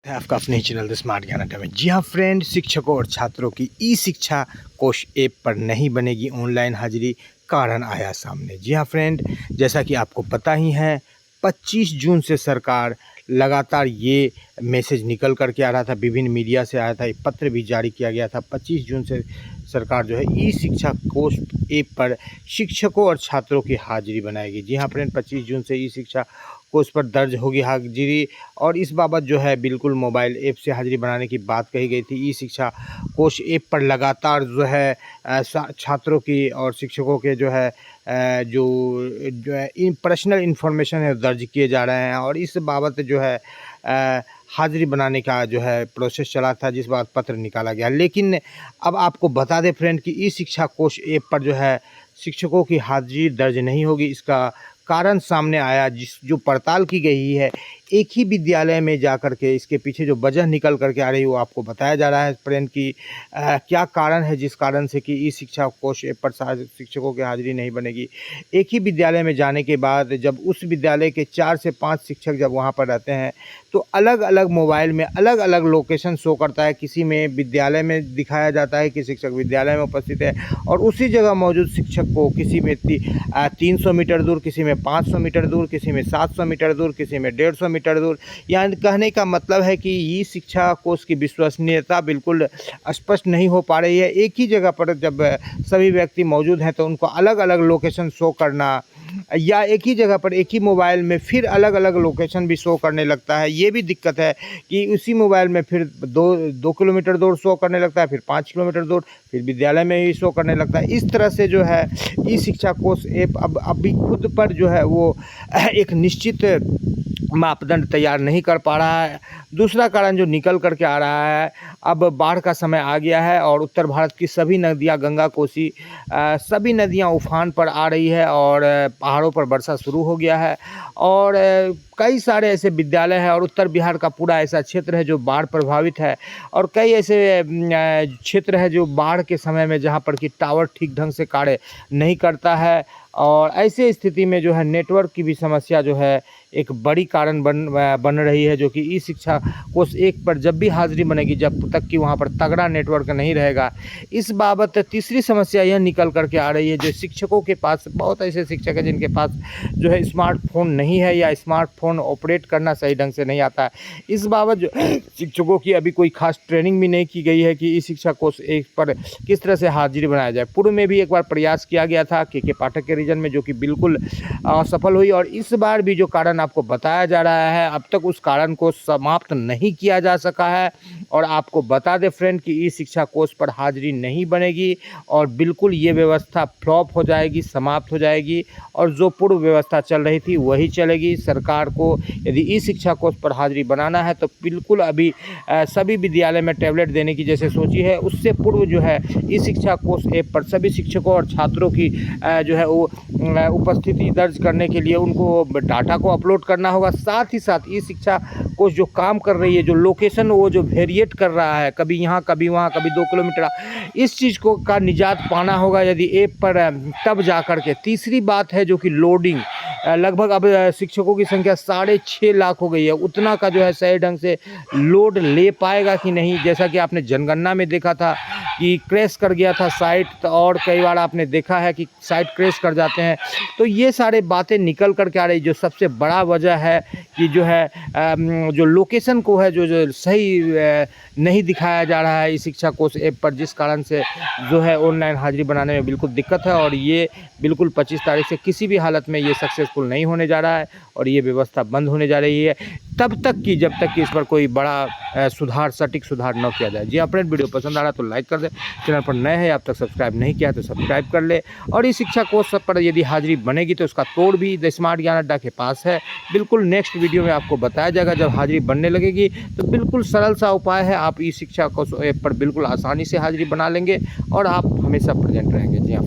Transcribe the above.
है आपका अपने ही चैनल द स्मार्ट ज्ञान अड्डा में। जी हाँ फ्रेंड, शिक्षकों और छात्रों की ई शिक्षा कोश ऐप पर नहीं बनेगी ऑनलाइन हाजिरी, कारण आया सामने। जी हाँ फ्रेंड, जैसा कि आपको पता ही है 25 जून से सरकार लगातार ये मैसेज निकल कर के आ रहा था, विभिन्न मीडिया से आया था, एक पत्र भी जारी किया गया था। 25 जून से सरकार जो है ई शिक्षा कोश ऐप पर शिक्षकों और छात्रों की हाजिरी बनाएगी। जी हाँ फ्रेंड, 25 जून से ई शिक्षा कोश पर दर्ज होगी हाजिरी, और इस बाबत जो है बिल्कुल मोबाइल ऐप से हाजिरी बनाने की बात कही गई थी। ई शिक्षा कोश ऐप पर लगातार जो है छात्रों की और शिक्षकों के जो है जो है इन पर्सनल इन्फॉर्मेशन है दर्ज किए जा रहे हैं, और इस बाबत जो है हाजिरी बनाने का जो है प्रोसेस चला था, जिस बात पत्र निकाला गया। लेकिन अब आपको बता दें फ्रेंड कि ई शिक्षा कोश ऐप पर जो है शिक्षकों की हाजिरी दर्ज नहीं होगी। इसका कारण सामने आया, जो पड़ताल की गई है एक ही विद्यालय में जाकर के, इसके पीछे जो वजह निकल करके आ रही है वो आपको बताया जा रहा है फ्रेंड कि क्या कारण है जिस कारण से कि ई शिक्षा कोश ऐप पर शिक्षकों की हाजिरी नहीं बनेगी। एक ही विद्यालय में जाने के बाद जब उस विद्यालय के 4 से 5 शिक्षक जब वहाँ पर रहते हैं तो अलग अलग मोबाइल में अलग अलग लोकेशन शो करता है। किसी में विद्यालय में दिखाया जाता है कि शिक्षक विद्यालय में उपस्थित है, और उसी जगह मौजूद शिक्षक को किसी में 300 मीटर दूर, किसी में 500 मीटर दूर, किसी में 700 मीटर दूर, किसी में 150 मीटर दूर। यानी कहने का मतलब है कि ये शिक्षा कोश की विश्वसनीयता बिल्कुल स्पष्ट नहीं हो पा रही है। एक ही जगह पर जब सभी व्यक्ति मौजूद हैं तो उनको अलग अलग लोकेशन शो करना, या एक ही जगह पर एक ही मोबाइल में फिर अलग अलग लोकेशन भी शो करने लगता है। ये भी दिक्कत है कि उसी मोबाइल में फिर 2 किलोमीटर दूर शो करने लगता है, फिर 5 किलोमीटर दूर, फिर विद्यालय में ही शो करने लगता है। इस तरह से जो है ई शिक्षा कोश ऐप अब अभी खुद पर जो है वो एक निश्चित मापदंड तैयार नहीं कर पा रहा है। दूसरा कारण जो निकल करके आ रहा है, अब बाढ़ का समय आ गया है और उत्तर भारत की सभी नदियां, गंगा, कोसी, सभी नदियां उफान पर आ रही है, और पहाड़ों पर वर्षा शुरू हो गया है, और कई सारे ऐसे विद्यालय हैं, और उत्तर बिहार का पूरा ऐसा क्षेत्र है जो बाढ़ प्रभावित है, और कई ऐसे क्षेत्र है जो बाढ़ के समय में जहां पर कि टावर ठीक ढंग से कार्य नहीं करता है, और ऐसे स्थिति में जो है नेटवर्क की भी समस्या जो है एक बड़ी कारण बन रही है, जो कि ई शिक्षा कोश ऐप पर जब भी हाजिरी बनेगी जब तक कि वहाँ पर तगड़ा नेटवर्क नहीं रहेगा। इस बाबत तीसरी समस्या यह निकल करके आ रही है, जो शिक्षकों के पास बहुत ऐसे शिक्षक हैं जिनके पास जो है स्मार्टफोन नहीं है, या स्मार्टफोन ऑपरेट करना सही ढंग से नहीं आता है। इस बाबत जो शिक्षकों की अभी कोई खास ट्रेनिंग भी नहीं की गई है कि ई शिक्षा कोश ऐप पर किस तरह से हाजिरी बनाया जाए। पूर्व में भी एक बार प्रयास किया गया था के पाठक के रीजन में, जो कि बिल्कुल असफल हुई, और इस बार भी जो कारण आपको बताया जा रहा है अब तक उस कारण को समाप्त नहीं किया जा सका है। और आपको बता दें फ्रेंड कि ई शिक्षा कोश पर हाजिरी नहीं बनेगी, और बिल्कुल ये व्यवस्था फ्लॉप हो जाएगी, समाप्त हो जाएगी, और जो पूर्व व्यवस्था चल रही थी वही चलेगी। सरकार को यदि ई शिक्षा कोश पर हाजिरी बनाना है तो बिल्कुल अभी सभी विद्यालय में टैबलेट देने की जैसे सोची है, उससे पूर्व जो है ई शिक्षा कोश ऐप पर सभी शिक्षकों और छात्रों की जो है वो उपस्थिति दर्ज करने के लिए उनको डाटा को अपलोड करना होगा। साथ ही साथ ई शिक्षा कोश जो काम कर रही है, जो लोकेशन वो जो वेरिएट कर रहा है, कभी यहाँ कभी वहाँ, कभी 2 किलोमीटर, इस चीज़ को का निजात पाना होगा यदि ऐप पर, तब जा कर के। तीसरी बात है जो कि लोडिंग, लगभग अब शिक्षकों की संख्या 6.5 लाख हो गई है, उतना का जो है सही ढंग से लोड ले पाएगा कि नहीं। जैसा कि आपने जनगणना में देखा था कि क्रैश कर गया था साइट, और कई बार आपने देखा है कि साइट क्रैश कर जाते हैं। तो ये सारे बातें निकल कर के आ रही, जो सबसे बड़ा वजह है कि जो है जो लोकेशन को है जो सही नहीं दिखाया जा रहा है इस शिक्षा कोश ऐप पर, जिस कारण से जो है ऑनलाइन हाजिरी बनाने में बिल्कुल दिक्कत है, और ये बिल्कुल 25 तारीख से किसी भी हालत में ये सक्सेसफुल नहीं होने जा रहा है, और ये व्यवस्था बंद होने जा रही है तब तक कि जब तक कि इस पर कोई बड़ा सुधार, सटीक सुधार न किया जाए। जी हाँ फ्रेंड, वीडियो पसंद आ रहा तो लाइक कर दे, चैनल पर नए हैं अब तक सब्सक्राइब नहीं किया तो सब्सक्राइब कर ले, और इस शिक्षा कोश पर यदि हाजिरी बनेगी तो उसका तोड़ भी द स्मार्ट ज्ञान अड्डा के पास है। बिल्कुल नेक्स्ट वीडियो में आपको बताया जाएगा जब हाजिरी बनने लगेगी, तो बिल्कुल सरल सा उपाय है, आप ई शिक्षा कोश ऐप पर बिल्कुल आसानी से हाजिरी बना लेंगे और आप हमेशा प्रेजेंट रहेंगे। जी हाँ।